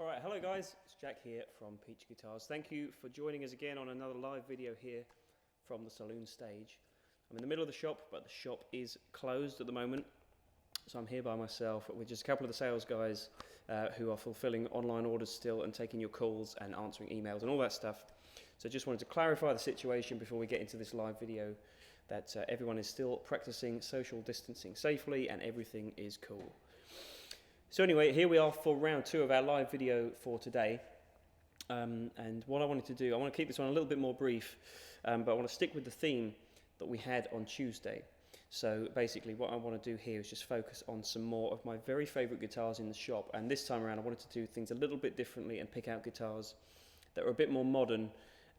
Alright, hello guys, it's Jack here from Peach Guitars. Thank you for joining us again on another live video here from the saloon stage. I'm in the middle of the shop, but the shop is closed at the moment, so I'm here by myself with just a couple of the sales guys who are fulfilling online orders still and taking your calls and answering emails and all that stuff. So just wanted to clarify the situation before we get into this live video, that everyone is still practicing social distancing safely and everything is cool. So anyway, here we are for round 2 of our live video for today. And what I wanted to do, I want to keep this one a little bit more brief, but I want to stick with the theme that we had on Tuesday. So basically what I want to do here is just focus on some more of my very favourite guitars in the shop. And this time around I wanted to do things a little bit differently and pick out guitars that are a bit more modern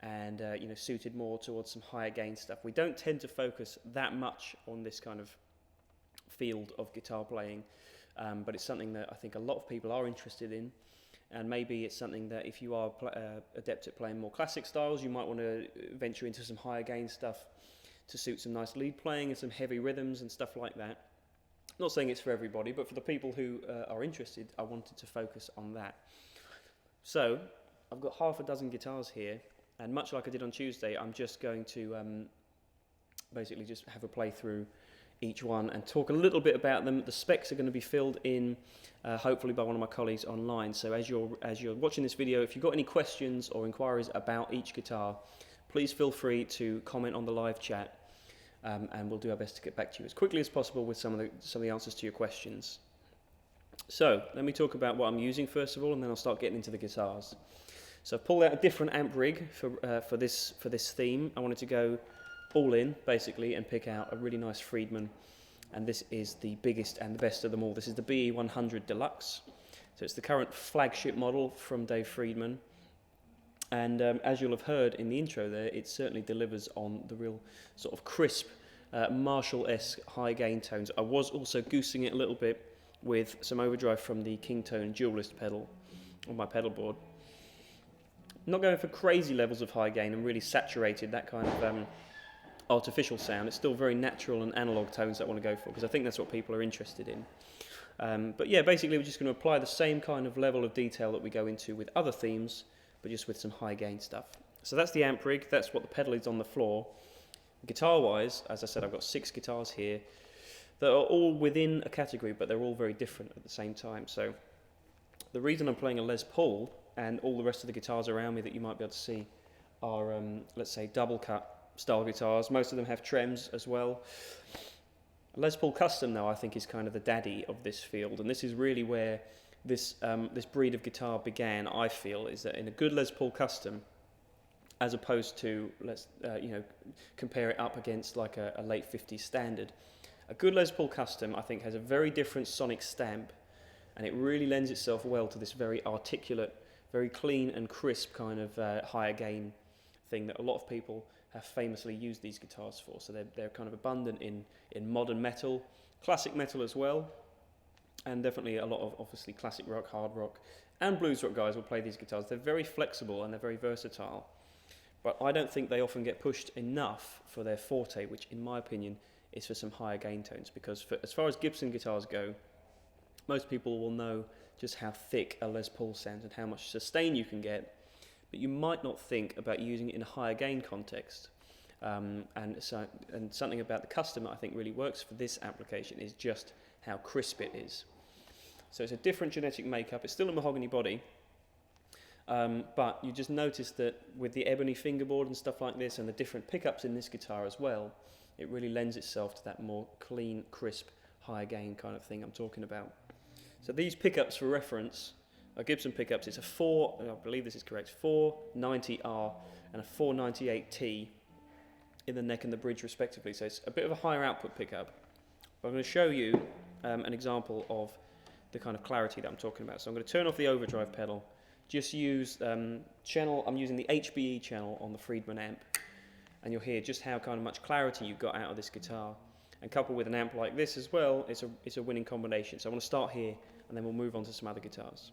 and suited more towards some higher gain stuff. We don't tend to focus that much on this kind of field of guitar playing. But it's something that I think a lot of people are interested in, and maybe it's something that if you are adept at playing more classic styles, you might want to venture into some higher gain stuff to suit some nice lead playing and some heavy rhythms and stuff like that. Not saying it's for everybody, but for the people who are interested, I wanted to focus on that. So I've got half a dozen guitars here, and much like I did on Tuesday, I'm just going to basically just have a play through each one and talk a little bit about them. The specs are going to be filled in hopefully by one of my colleagues online, so as you're watching this video, if you've got any questions or inquiries about each guitar, please feel free to comment on the live chat, and we'll do our best to get back to you as quickly as possible with some of the answers to your questions. So let me talk about what I'm using first of all, and then I'll start getting into the guitars. So I've pulled out a different amp rig for this theme. I wanted to go all in basically and pick out a really nice Friedman, and this is the biggest and the best of them all. This is the BE100 Deluxe, so it's the current flagship model from Dave Friedman, and as you'll have heard in the intro there, it certainly delivers on the real sort of crisp Marshall-esque high gain tones. I was also goosing it a little bit with some overdrive from the Kingtone Dualist pedal on my pedal board. Not going for crazy levels of high gain and really saturated that kind of artificial sound. It's still very natural and analog tones that I want to go for, because I think that's what people are interested in. But yeah, basically we're just going to apply the same kind of level of detail that we go into with other themes, but just with some high gain stuff. So that's the amp rig, that's what the pedal is on the floor. Guitar wise, as I said, I've got 6 guitars here that are all within a category, but they're all very different at the same time. So the reason I'm playing a Les Paul, and all the rest of the guitars around me that you might be able to see are, let's say, double cut style guitars. Most of them have trems as well. Les Paul Custom, though, I think is kind of the daddy of this field, and this is really where this breed of guitar began. I feel is that in a good Les Paul Custom, as opposed to let's compare it up against like a late 50s standard, a good Les Paul Custom I think has a very different sonic stamp, and it really lends itself well to this very articulate, very clean and crisp kind of higher gain thing that a lot of people have famously used these guitars for. So they're kind of abundant in modern metal, classic metal as well, and definitely a lot of obviously classic rock, hard rock, and blues rock guys will play these guitars. They're very flexible and they're very versatile, but I don't think they often get pushed enough for their forte, which in my opinion is for some higher gain tones, because as far as Gibson guitars go, most people will know just how thick a Les Paul sounds and how much sustain you can get, but you might not think about using it in a higher gain context. And something about the Custom that I think really works for this application is just how crisp it is. So it's a different genetic makeup. It's still a mahogany body, but you just notice that with the ebony fingerboard and stuff like this, and the different pickups in this guitar as well, it really lends itself to that more clean, crisp, higher gain kind of thing I'm talking about. So these pickups, for reference, are Gibson pickups. It's a I believe this is correct, 490R and a 498T in the neck and the bridge respectively. So it's a bit of a higher output pickup. But I'm going to show you an example of the kind of clarity that I'm talking about. So I'm going to turn off the overdrive pedal, just use channel, I'm using the HBE channel on the Friedman amp, and you'll hear just how kind of much clarity you've got out of this guitar. And coupled with an amp like this as well, it's a winning combination. So I want to start here, and then we'll move on to some other guitars.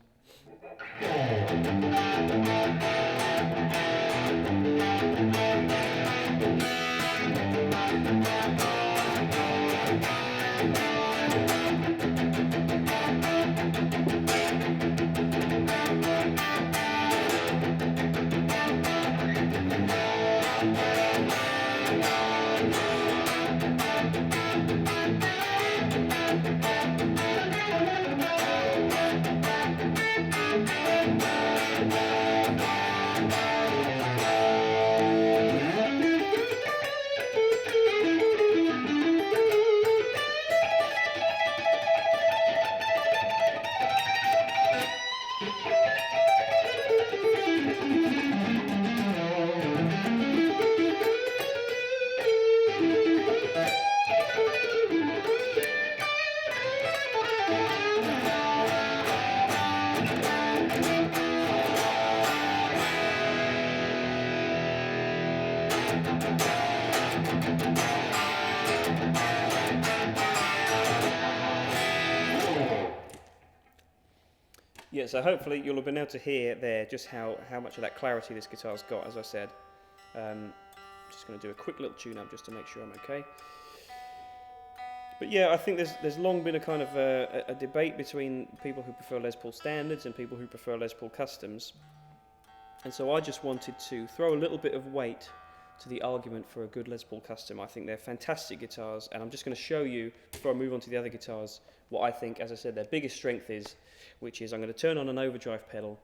Yeah, so hopefully you'll have been able to hear there just how much of that clarity this guitar's got, as I said. Just going to do a quick little tune-up just to make sure I'm okay. But yeah, I think there's long been a kind of a debate between people who prefer Les Paul standards and people who prefer Les Paul customs. And so I just wanted to throw a little bit of weight to the argument for a good Les Paul custom. I think they're fantastic guitars, and I'm just going to show you, before I move on to the other guitars, what I think, as I said, their biggest strength is, which is I'm going to turn on an overdrive pedal,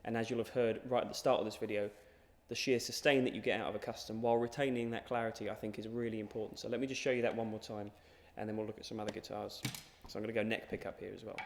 and as you'll have heard right at the start of this video, the sheer sustain that you get out of a custom while retaining that clarity I think is really important. So let me just show you that one more time, and then we'll look at some other guitars. So I'm going to go neck pickup here as well.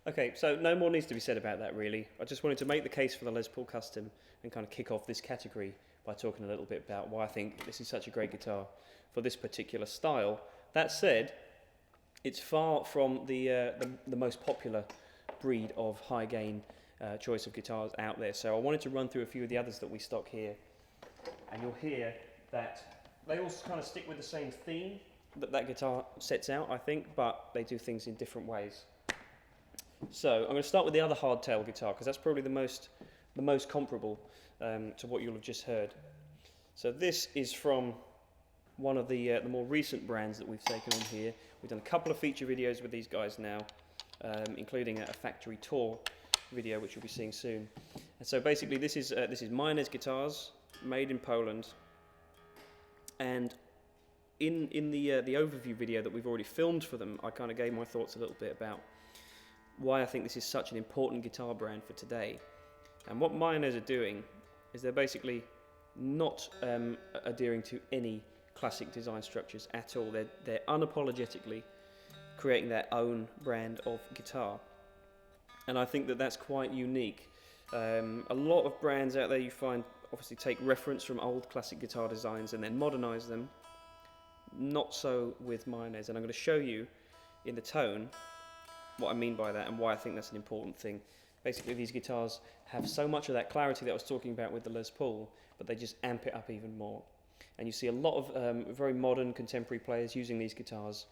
Okay, so no more needs to be said about that really. I just wanted to make the case for the Les Paul Custom and kind of kick off this category by talking a little bit about why I think this is such a great guitar for this particular style. That said, it's far from the most popular breed of high gain choice of guitars out there. So I wanted to run through a few of the others that we stock here, and you'll hear that they all kind of stick with the same theme that guitar sets out, I think, but they do things in different ways. So I'm going to start with the other hardtail guitar because that's probably the most comparable to what you'll have just heard. So this is from one of the more recent brands that we've taken on here. We've done a couple of feature videos with these guys now, including a factory tour video which you'll be seeing soon. And so basically this is Mayones guitars made in Poland, and in the overview video that we've already filmed for them, I kind of gave my thoughts a little bit about why I think this is such an important guitar brand for today. And what Mayones are doing is they're basically not adhering to any classic design structures at all. They're unapologetically creating their own brand of guitar, and I think that that's quite unique. A lot of brands out there you find obviously take reference from old classic guitar designs and then modernize them. not so with Mayones, and I'm going to show you in the tone what I mean by that and why I think that's an important thing. Basically, these guitars have so much of that clarity that I was talking about with the Les Paul, but they just amp it up even more. And you see a lot of very modern contemporary players using these guitars.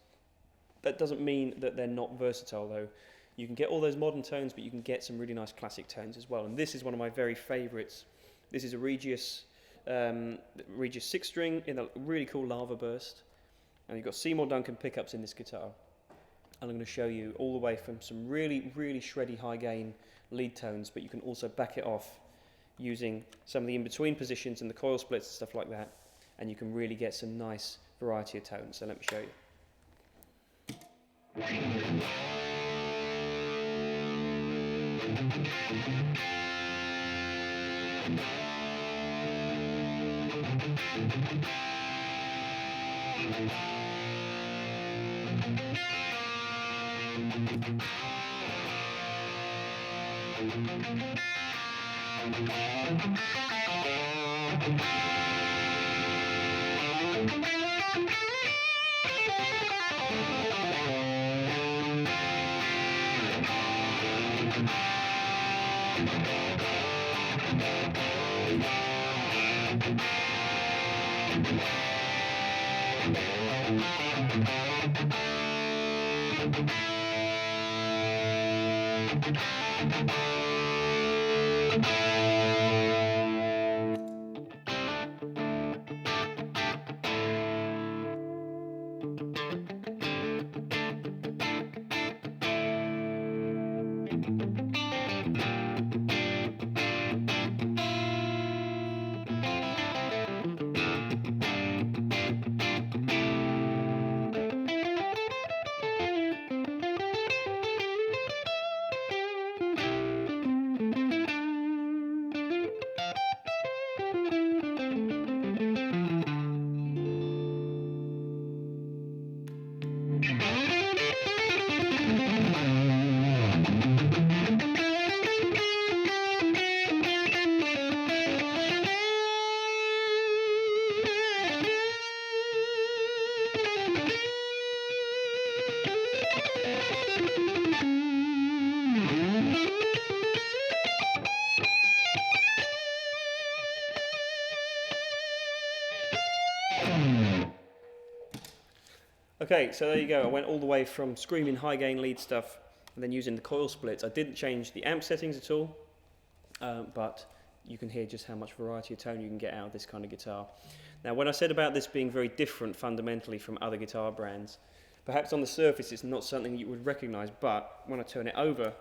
That doesn't mean that they're not versatile though. You can get all those modern tones, but you can get some really nice classic tones as well. And this is one of my very favourites. This is a Regius 6-string in a really cool lava burst. And you've got Seymour Duncan pickups in this guitar. And I'm going to show you all the way from some really, really shreddy high gain lead tones, but you can also back it off using some of the in-between positions and the coil splits and stuff like that. And you can really get some nice variety of tones. So let me show you. Okay, so there you go. I went all the way from screaming high gain lead stuff and then using the coil splits. I didn't change the amp settings at all, but you can hear just how much variety of tone you can get out of this kind of guitar. Now, when I said about this being very different fundamentally from other guitar brands, perhaps on the surface it's not something you would recognize, but when I turn it over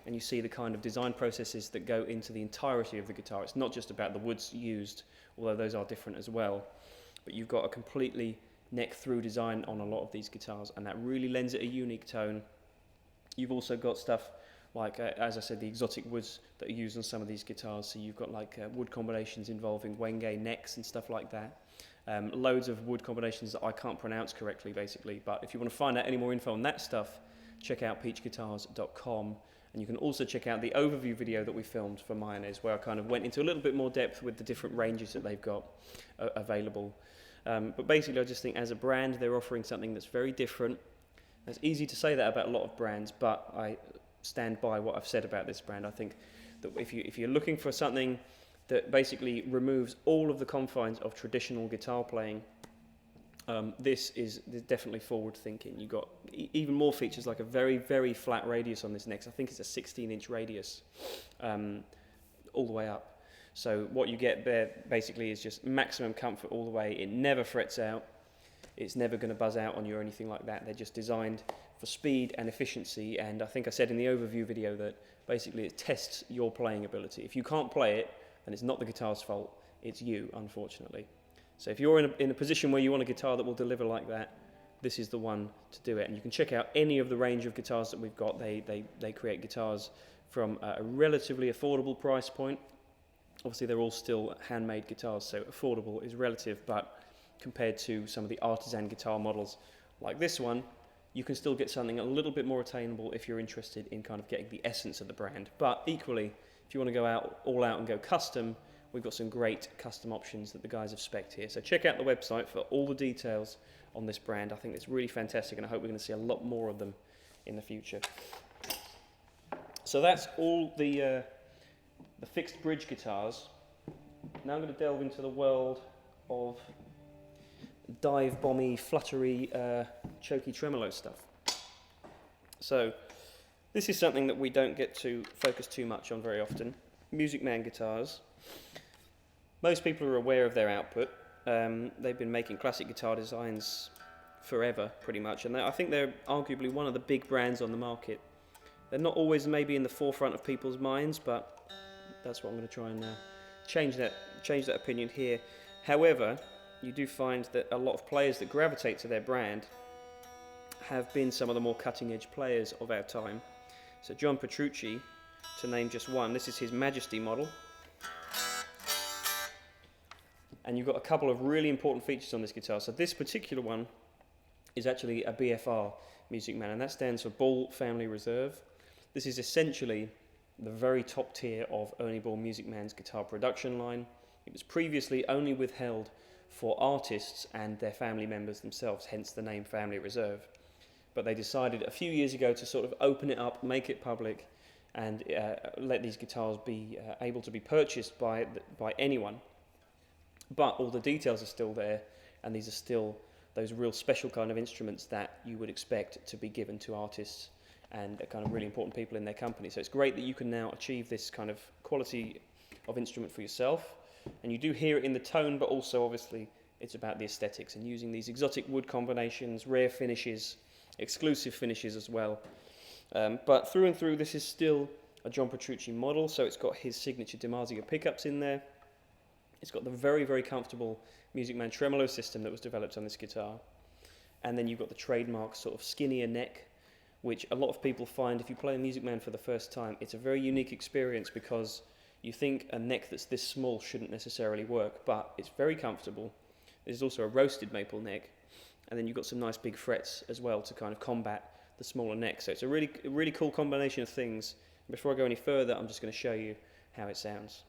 and you see the kind of design processes that go into the entirety of the guitar, it's not just about the woods used, although those are different as well, but you've got a completely neck-through design on a lot of these guitars, and that really lends it a unique tone. You've also got stuff like, as I said, the exotic woods that are used on some of these guitars. So you've got like wood combinations involving Wenge necks and stuff like that. Loads of wood combinations that I can't pronounce correctly, basically. But if you want to find out any more info on that stuff, check out peachguitars.com. And you can also check out the overview video that we filmed for Mayones, where I kind of went into a little bit more depth with the different ranges that they've got available. But basically, I just think as a brand, they're offering something that's very different. It's easy to say that about a lot of brands, but I stand by what I've said about this brand. I think that if you're looking for something that basically removes all of the confines of traditional guitar playing, this is definitely forward thinking. You've got even more features, like a very, very flat radius on this neck. I think it's a 16-inch radius all the way up. So what you get there basically is just maximum comfort all the way. It never frets out. It's never going to buzz out on you or anything like that. They're just designed for speed and efficiency. And I think I said in the overview video that basically it tests your playing ability. If you can't play it, then it's not the guitar's fault. It's you, unfortunately. So if you're in a position where you want a guitar that will deliver like that, this is the one to do it. And you can check out any of the range of guitars that we've got. They create guitars from a relatively affordable price point. Obviously, they're all still handmade guitars, so affordable is relative, but compared to some of the artisan guitar models like this one, you can still get something a little bit more attainable if you're interested in kind of getting the essence of the brand. But equally, if you want to go all out and go custom, we've got some great custom options that the guys have spec'd here. So check out the website for all the details on this brand. I think it's really fantastic, and I hope we're going to see a lot more of them in the future. So that's all the fixed bridge guitars. Now I'm going to delve into the world of dive bomby, fluttery, choky tremolo stuff. So this is something that we don't get to focus too much on very often. Music Man guitars. Most people are aware of their output. They've been making classic guitar designs forever, pretty much, and I think they're arguably one of the big brands on the market. They're not always maybe in the forefront of people's minds, but that's what I'm going to try and change that opinion here. However, you do find that a lot of players that gravitate to their brand have been some of the more cutting-edge players of our time. So John Petrucci, to name just one, this is his Majesty model. And you've got a couple of really important features on this guitar. So this particular one is actually a BFR Music Man, and that stands for Ball Family Reserve. This is essentially the very top tier of Ernie Ball Music Man's guitar production line. It was previously only withheld for artists and their family members themselves, hence the name Family Reserve. But they decided a few years ago to sort of open it up, make it public, and let these guitars be able to be purchased by anyone. But all the details are still there, and these are still those real special kind of instruments that you would expect to be given to artists and kind of really important people in their company. So it's great that you can now achieve this kind of quality of instrument for yourself. And you do hear it in the tone, but also obviously it's about the aesthetics and using these exotic wood combinations, rare finishes, exclusive finishes as well. But through and through, this is still a John Petrucci model, so it's got his signature DiMarzio pickups in there. It's got the very, very comfortable Music Man tremolo system that was developed on this guitar. And then you've got the trademark sort of skinnier neck, which a lot of people find if you play a Music Man for the first time, it's a very unique experience because you think a neck that's this small shouldn't necessarily work, but it's very comfortable. There's also a roasted maple neck, and then you've got some nice big frets as well to kind of combat the smaller neck. So it's a really cool combination of things. Before I go any further, I'm just going to show you how it sounds.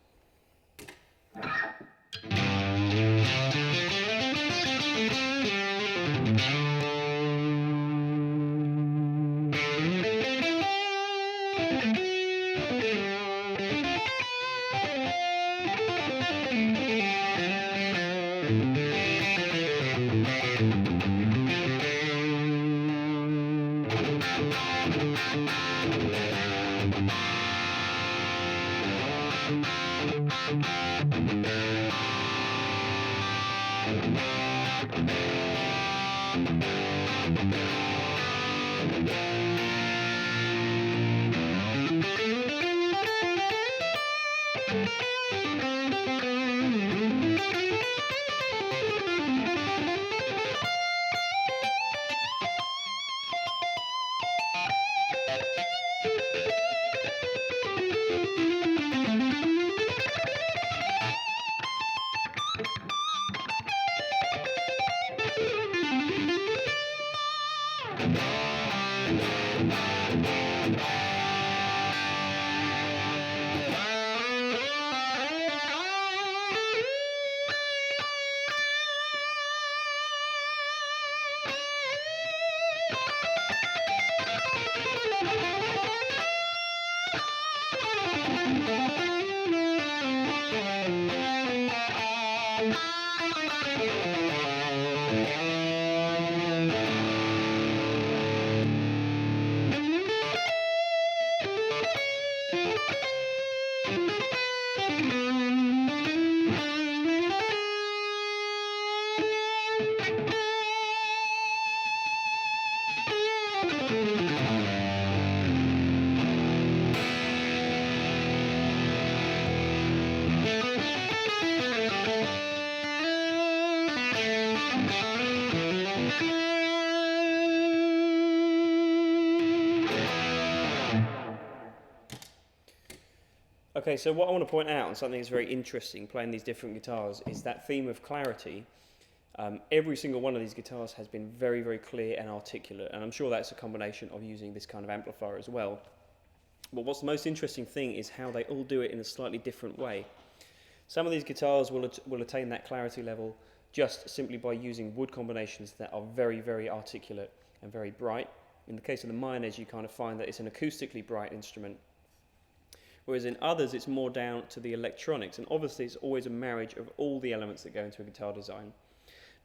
Okay, so what I want to point out, and something that's very interesting playing these different guitars, is that theme of clarity. Every single one of these guitars has been very, very clear and articulate, and I'm sure that's a combination of using this kind of amplifier as well. But what's the most interesting thing is how they all do it in a slightly different way. Some of these guitars will attain that clarity level just simply by using wood combinations that are very, very articulate and very bright. In the case of the Mayones, you kind of find that it's an acoustically bright instrument, whereas in others it's more down to the electronics, and obviously it's always a marriage of all the elements that go into a guitar design.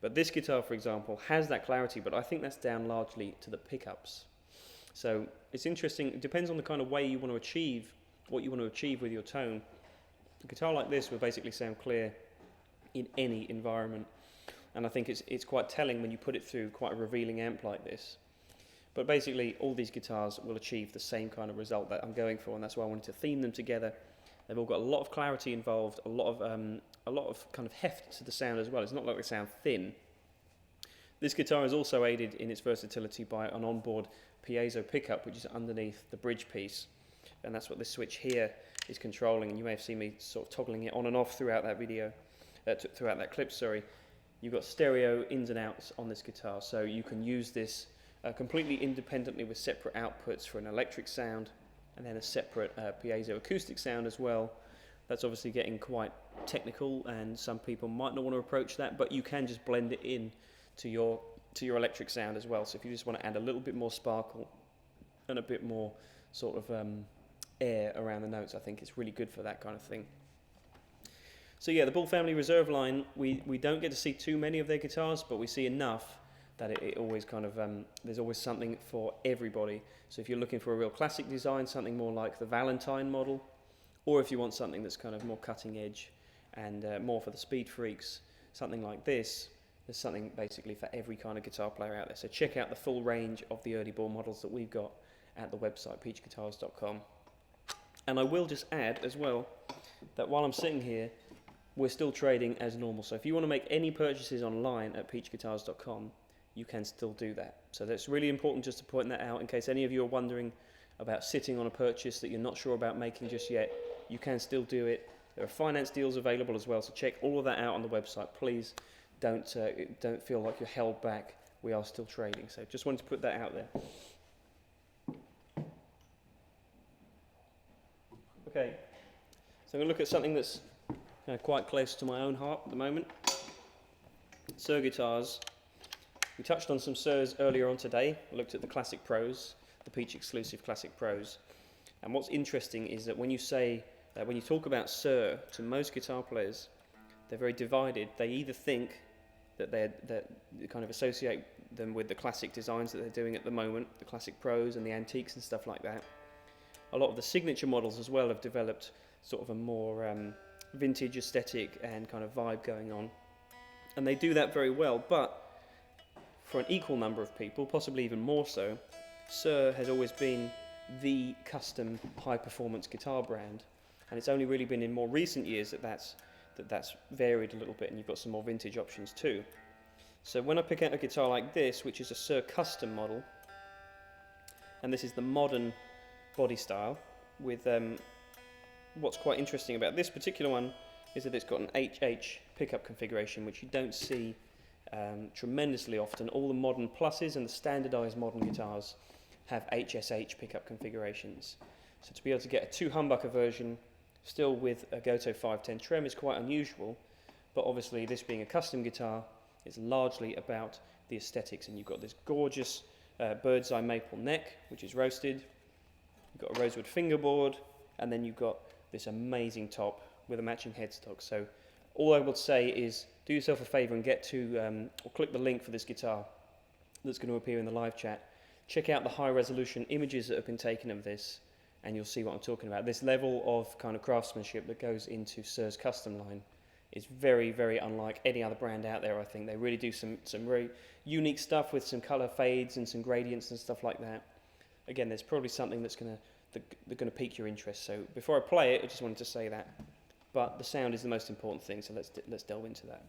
But this guitar, for example, has that clarity, but I think that's down largely to the pickups. So it's interesting, it depends on the kind of way you want to achieve what you want to achieve with your tone. A guitar like this will basically sound clear in any environment, and I think it's quite telling when you put it through quite a revealing amp like this. But basically all these guitars will achieve the same kind of result that I'm going for, and that's why I wanted to theme them together. They've all got a lot of clarity involved, a lot of kind of heft to the sound as well. It's not like they sound thin. This guitar is also aided in its versatility by an onboard piezo pickup, which is underneath the bridge piece, and that's what this switch here is controlling, and you may have seen me sort of toggling it on and off throughout that video, throughout that clip, sorry. You've got stereo ins and outs on this guitar, so you can use this completely independently with separate outputs for an electric sound and then a separate piezo acoustic sound as well. That's obviously getting quite technical, and some people might not want to approach that, but you can just blend it in to your electric sound as well. So if you just want to add a little bit more sparkle and a bit more sort of air around the notes, I think it's really good for that kind of thing. So yeah, the Bull Family Reserve line, we don't get to see too many of their guitars, but we see enough that it always kind of, there's always something for everybody. So if you're looking for a real classic design, something more like the Valentine model, or if you want something that's kind of more cutting edge and more for the speed freaks, something like this, there's something basically for every kind of guitar player out there. So check out the full range of the early Bull models that we've got at the website peachguitars.com. And I will just add as well that while I'm sitting here, we're still trading as normal. So if you want to make any purchases online at peachguitars.com, you can still do that. So that's really important just to point that out in case any of you are wondering about sitting on a purchase that you're not sure about making just yet. You can still do it. There are finance deals available as well, so check all of that out on the website. Please don't feel like you're held back. We are still trading. So just wanted to put that out there. Okay, so I'm going to look at something that's quite close to my own heart at the moment. Suhr guitars. We touched on some Suhrs earlier on today. I looked at the Classic Pros, the Peach exclusive Classic Pros. And what's interesting is that when you talk about Suhr to most guitar players, they're very divided. They either think that they kind of associate them with the classic designs that they're doing at the moment, the Classic Pros and the antiques and stuff like that. A lot of the signature models as well have developed sort of a more vintage aesthetic and kind of vibe going on. And they do that very well, but for an equal number of people, possibly even more so, Suhr has always been the custom high-performance guitar brand, and it's only really been in more recent years that that's varied a little bit, and you've got some more vintage options too. So when I pick out a guitar like this, which is a Suhr Custom model, and this is the modern body style, with what's quite interesting about this particular one is that it's got an HH pickup configuration, which you don't see tremendously often. All the modern pluses and the standardized modern guitars have HSH pickup configurations. So to be able to get a 2 humbucker version still with a Goto 510 trem is quite unusual, but obviously this being a custom guitar, it's largely about the aesthetics, and you've got this gorgeous bird's eye maple neck, which is roasted, you've got a rosewood fingerboard, and then you've got this amazing top with a matching headstock. So all I would say is do yourself a favour and get to, or click the link for this guitar that's going to appear in the live chat. Check out the high resolution images that have been taken of this, and you'll see what I'm talking about. This level of kind of craftsmanship that goes into Suhr's custom line is very, very unlike any other brand out there, I think. They really do some very unique stuff with some colour fades and some gradients and stuff like that. Again, there's probably something that's going to pique your interest. So before I play it, I just wanted to say that. But the sound is the most important thing, so let's delve into that.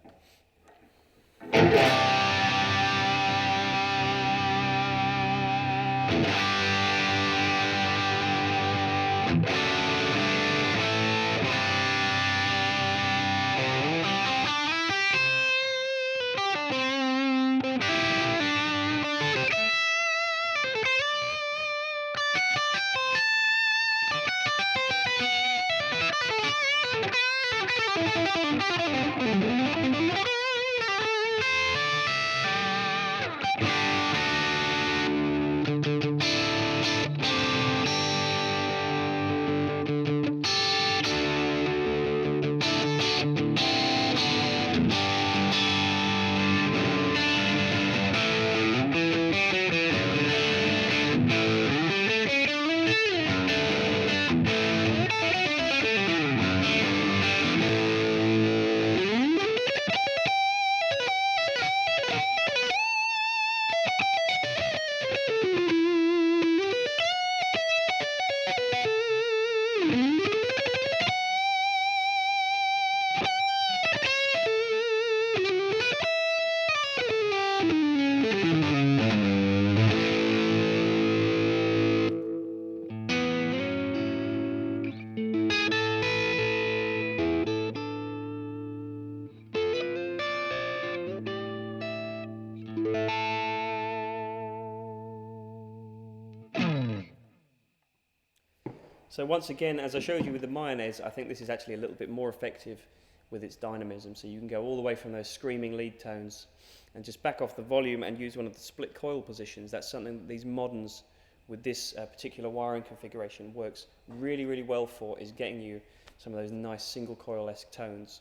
So once again, as I showed you with the Mayones, I think this is actually a little bit more effective with its dynamism. So you can go all the way from those screaming lead tones and just back off the volume and use one of the split coil positions. That's something that these moderns with this particular wiring configuration works really, really well for, is getting you some of those nice single coil-esque tones,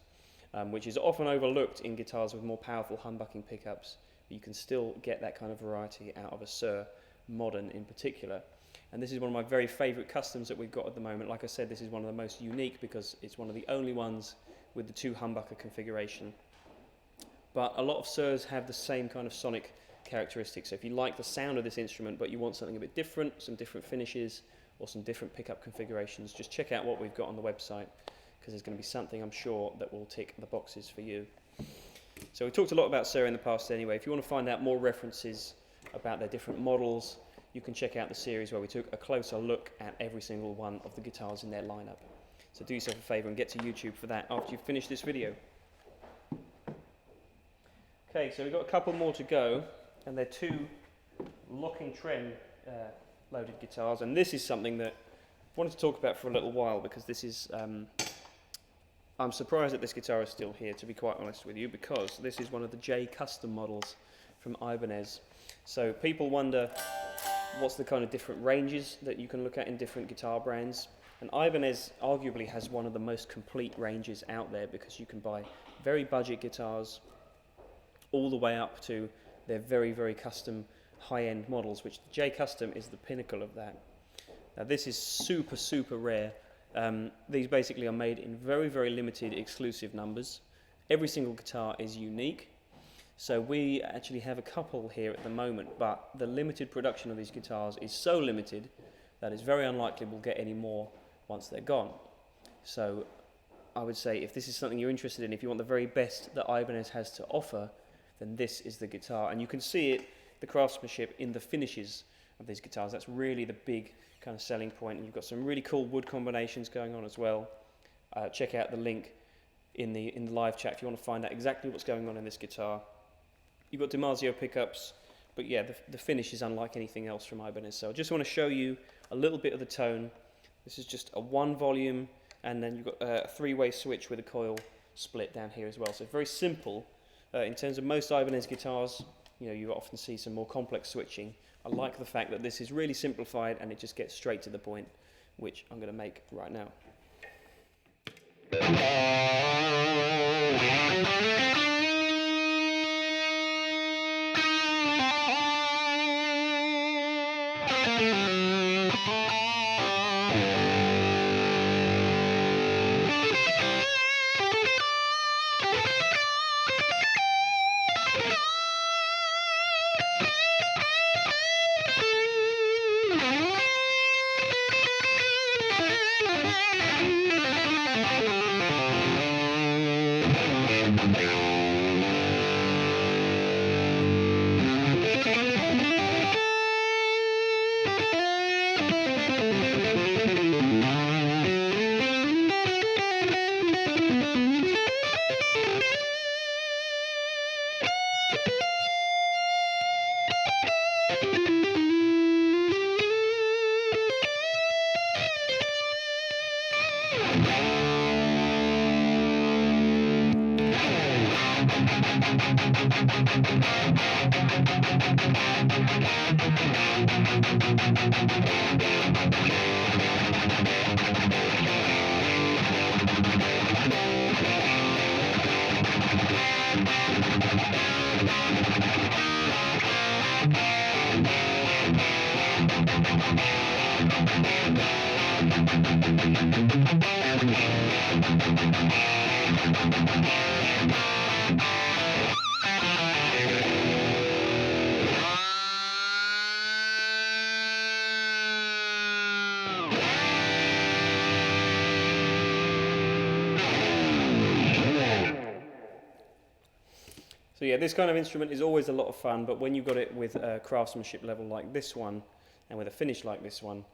which is often overlooked in guitars with more powerful humbucking pickups. But you can still get that kind of variety out of a Suhr modern in particular. And this is one of my very favourite customs that we've got at the moment. Like I said, this is one of the most unique because it's one of the only ones with the 2 humbucker configuration. But a lot of Suhrs have the same kind of sonic characteristics. So if you like the sound of this instrument but you want something a bit different, some different finishes or some different pickup configurations, just check out what we've got on the website, because there's going to be something, I'm sure, that will tick the boxes for you. So we talked a lot about Suhr in the past anyway. If you want to find out more references about their different models, you can check out the series where we took a closer look at every single one of the guitars in their lineup. So do yourself a favour and get to YouTube for that after you've finished this video. Okay, so we've got a couple more to go, and they're 2 locking trem loaded guitars, and this is something that I wanted to talk about for a little while, because this is, I'm surprised that this guitar is still here, to be quite honest with you, because this is one of the J Custom models from Ibanez. So people wonder what's the kind of different ranges that you can look at in different guitar brands, and Ibanez arguably has one of the most complete ranges out there, because you can buy very budget guitars all the way up to their very, very custom high-end models, which the J Custom is the pinnacle of that. Now this is super, super rare. These basically are made in very, very limited exclusive numbers. Every single guitar is unique. So we actually have a couple here at the moment, but the limited production of these guitars is so limited that it's very unlikely we'll get any more once they're gone. So I would say if this is something you're interested in, if you want the very best that Ibanez has to offer, then this is the guitar. And you can see it, the craftsmanship, in the finishes of these guitars. That's really the big kind of selling point. And you've got some really cool wood combinations going on as well. Check out the link in the live chat if you want to find out exactly what's going on in this guitar. You've got DiMarzio pickups, but yeah, the finish is unlike anything else from Ibanez. So I just want to show you a little bit of the tone. This is just a 1 volume, and then you've got a 3-way switch with a coil split down here as well. So very simple. In terms of most Ibanez guitars, you know, you often see some more complex switching. I like the fact that this is really simplified and it just gets straight to the point, which I'm going to make right now. So yeah, this kind of instrument is always a lot of fun, but when you've got it with a craftsmanship level like this one, and with a finish like this one,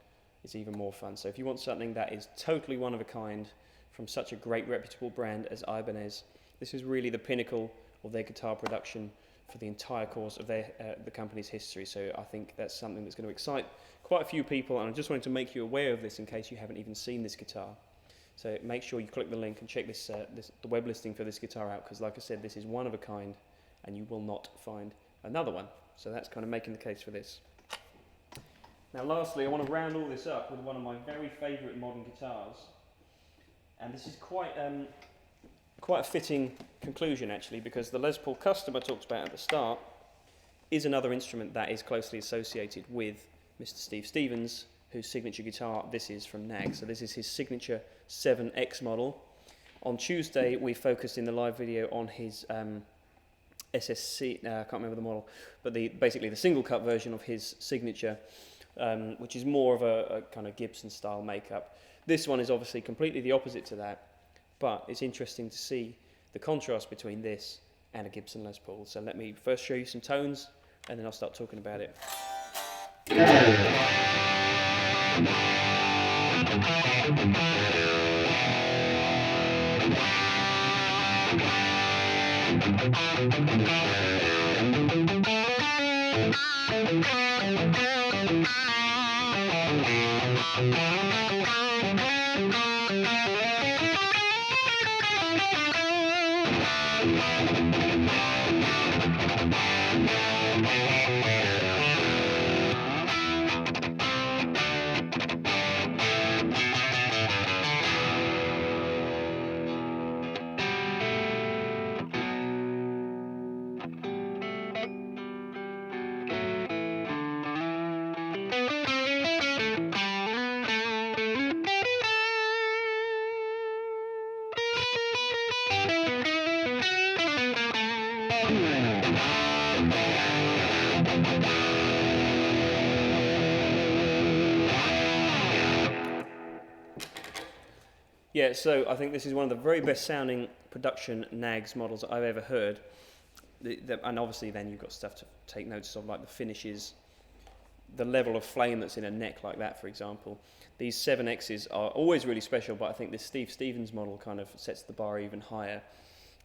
it's even more fun. So if you want something that is totally one of a kind from such a great reputable brand as Ibanez, this is really the pinnacle of their guitar production for the entire course of the company's history. So I think that's something that's going to excite quite a few people, and I just wanted to make you aware of this in case you haven't even seen this guitar. So make sure you click the link and check the web listing for this guitar out, because like I said, this is one of a kind and you will not find another one. So that's kind of making the case for this. Now lastly, I want to round all this up with one of my very favourite modern guitars, and this is quite a fitting conclusion actually, because the Les Paul Custom I talked about at the start is another instrument that is closely associated with Mr. Steve Stevens, whose signature guitar this is from Nag. So this is his signature 7X model. On Tuesday we focused in the live video on his SSC, I can't remember the model, but basically the single cut version of his signature, which is more of a kind of Gibson style makeup. This one is obviously completely the opposite to that, but it's interesting to see the contrast between this and a Gibson Les Paul. So let me first show you some tones and then I'll start talking about it. Yeah, so I think this is one of the very best sounding production Nags models I've ever heard. And obviously then you've got stuff to take notice of, like the finishes, the level of flame that's in a neck like that, for example. These 7Xs are always really special, but I think this Steve Stevens model kind of sets the bar even higher.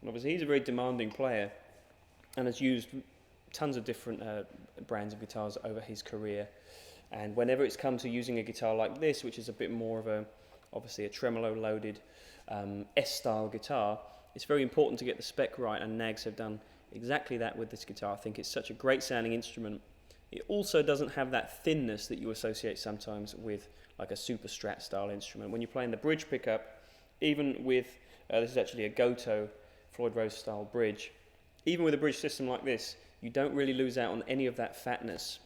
And obviously he's a very demanding player and has used tons of different brands of guitars over his career. And whenever it's come to using a guitar like this, which is a bit more of obviously a tremolo-loaded S-style guitar, it's very important to get the spec right, and Nags have done exactly that with this guitar. I think it's such a great sounding instrument. It also doesn't have that thinness that you associate sometimes with like a super strat style instrument. When you're playing the bridge pickup, even with, this is actually a Goto Floyd Rose style bridge, even with a bridge system like this, you don't really lose out on any of that fatness.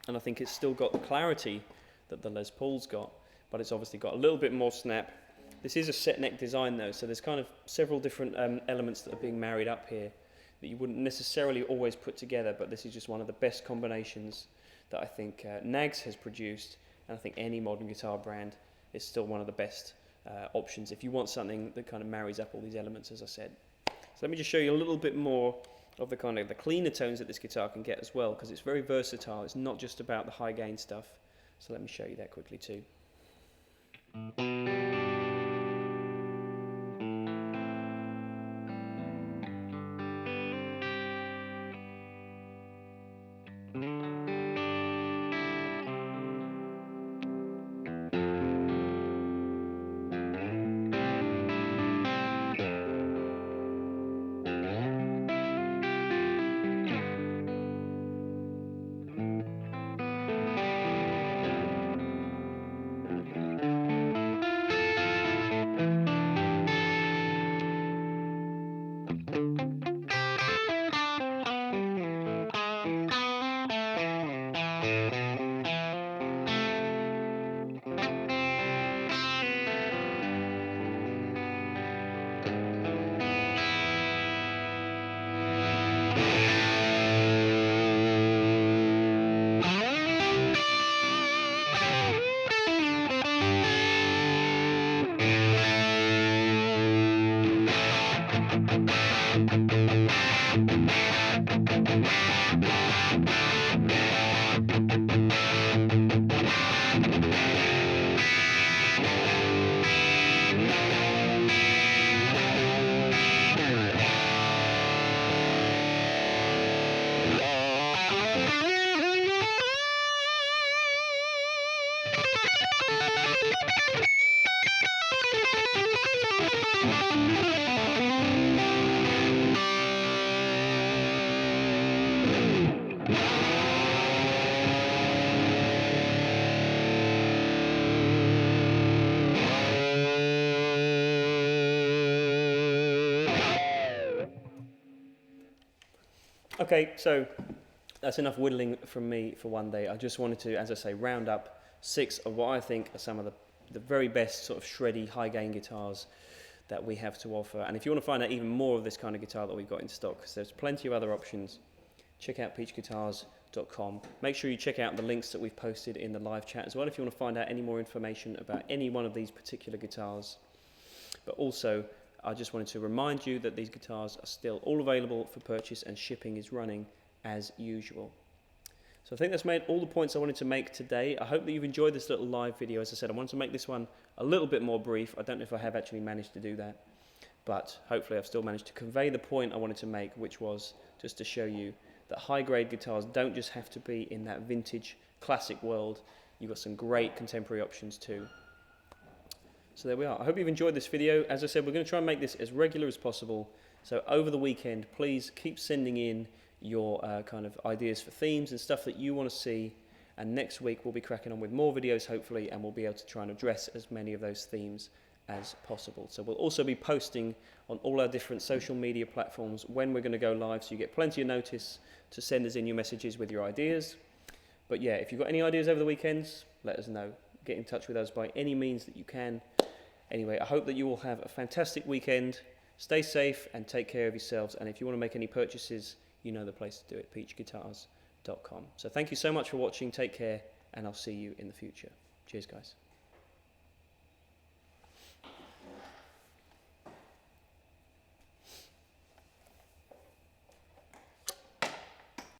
And I think it's still got the clarity that the Les Paul's got, but it's obviously got a little bit more snap. This is a set neck design though, so there's kind of several different elements that are being married up here that you wouldn't necessarily always put together, but this is just one of the best combinations that I think Nags has produced, and I think any modern guitar brand is still one of the best options if you want something that kind of marries up all these elements, as I said. So let me just show you a little bit more of the kind of the cleaner tones that this guitar can get as well, because it's very versatile. It's not just about the high gain stuff. So let me show you that quickly too. Okay, so that's enough whittling from me for one day. I just wanted to, as I say, round up 6 of what I think are some of the very best sort of shreddy, high gain guitars that we have to offer. And if you want to find out even more of this kind of guitar that we've got in stock, because there's plenty of other options, check out peachguitars.com. Make sure you check out the links that we've posted in the live chat as well if you want to find out any more information about any one of these particular guitars. But also, I just wanted to remind you that these guitars are still all available for purchase and shipping is running as usual. So I think that's made all the points I wanted to make today. I hope that you've enjoyed this little live video. As I said, I wanted to make this one a little bit more brief. I don't know if I have actually managed to do that, but hopefully I've still managed to convey the point I wanted to make, which was just to show you that high-grade guitars don't just have to be in that vintage classic world. You've got some great contemporary options too. So there we are. I hope you've enjoyed this video. As I said, we're going to try and make this as regular as possible. So over the weekend, please keep sending in your kind of ideas for themes and stuff that you want to see. And next week we'll be cracking on with more videos hopefully, and we'll be able to try and address as many of those themes as possible. So we'll also be posting on all our different social media platforms when we're going to go live, so you get plenty of notice to send us in your messages with your ideas. But yeah, if you've got any ideas over the weekends, let us know. Get in touch with us by any means that you can. Anyway, I hope that you all have a fantastic weekend. Stay safe and take care of yourselves. And if you want to make any purchases, you know the place to do it, peachguitars.com. So thank you so much for watching. Take care, and I'll see you in the future. Cheers, guys.